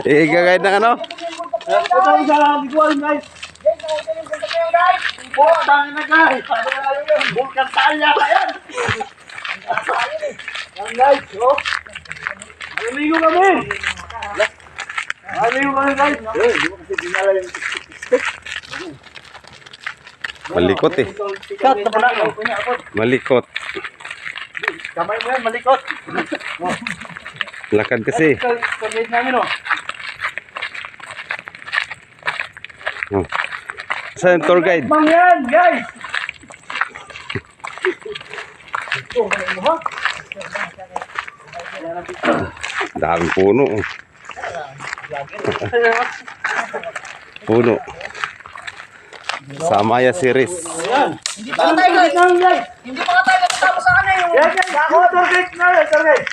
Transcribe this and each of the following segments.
I-guide ng ano? Ito ang sa liguan, guys. Bukang na, guys. Bukang talya ka yan. Yan, guys. Maliligo kami. Maliligo kami, guys. Malikot eh. Cut na pala. Malikot. Kamay mo yan, malikot. Lakad kasi. Permit namin, oh. Oh. Saan yung tour guide? Mang yan, guys. Daming puno. Puno. Sa Maya series. Hindi pa tayo, guys. Hindi pa tayo kasama sa ano yung... Yan, guys. Ako, tour guide na, tour guide.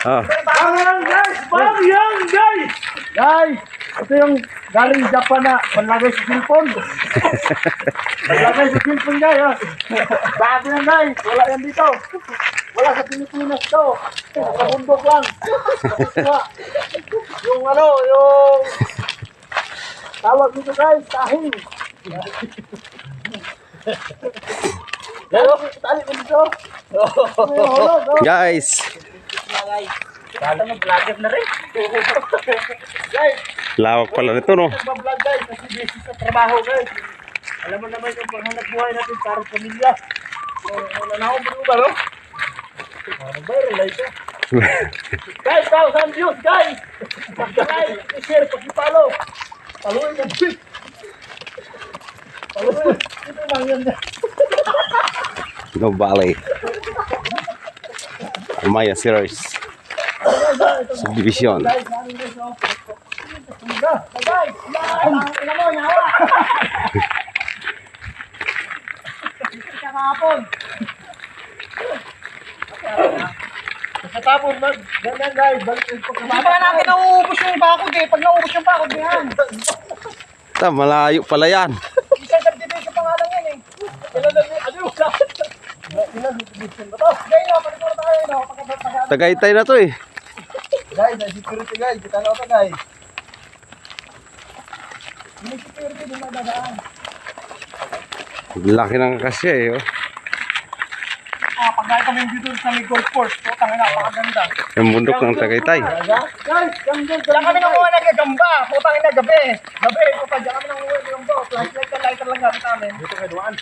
Bang yan, guys. Bang yan, guys. Guys, ito yung galing Japan na panlagay sa cellphone. Panlagay sa cellphone, guys. Bago yan, guys. Wala yan dito. Wala sa Pilipinas to. Sa bundok lang. Yung ano, yung... Tawag dito, guys. Tahing. Tali mo dito. Guys. Kala mo vlogger na rin. Guys, Lawak pala nito no. nagbablog guys kasi busy sa trabaho guys. Alam mo naman yung panghanap buhay natin para sa pamilya. So, wala na akong berubah no? Viral na ito. Guys, 1,000 views guys! Pag-like, i-share, pag-follow. Paluin yung tweet. Paluin. Ito lang yan. No Valley. Maya series. Subdivision. Guys, namin guys no? Guys, ilan mo, nyawa! Kakapon! Katapon, ganyan guys, balik yung pagkababa. Hindi pa natin nauubos yung bakod eh, pag nauubos yung bakod yan. Malayo pala yan. Isang subdivision pa nga lang yan eh. Ilan na ano yung bakod? Ilan subdivision ba to? Guys, no, panikura tayo no, Tagaytay na to eh. guys, security guys, kita na ito guys. May security din madadaan. Laki ng kasya eh. Oh. Pag kami dito sa may golf course, putang ina, napakaganda. Yung bundok ng Tagaytay. Guys, diyan kami nanguha nagagamba. Putang ina, gabi. Gabi, putang diyan kami nanguha nagagamba. Flashlight ka, lighter lang gamit namin. Dito kayo dumaan.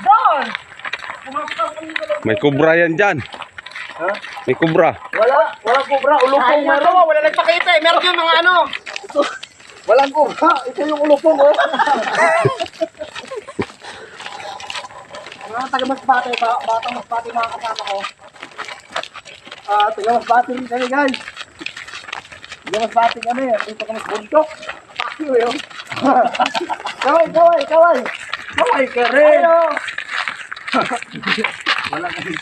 Doon! May kubra yan dyan. Ha? May kubra. Walang kubra, ulupong meron. Wala nagpakita eh, meron yung mga ano. Walang kubra, ito yung ulupong oh. Mga taga-Masbate, batang Masbate mga kasama ko. Taga-Masbate rin kami guys. Taga-Masbate kami, dito kami sa bundok. Fuck you yun. Kaway. Kaway ka rin. Wala kasi.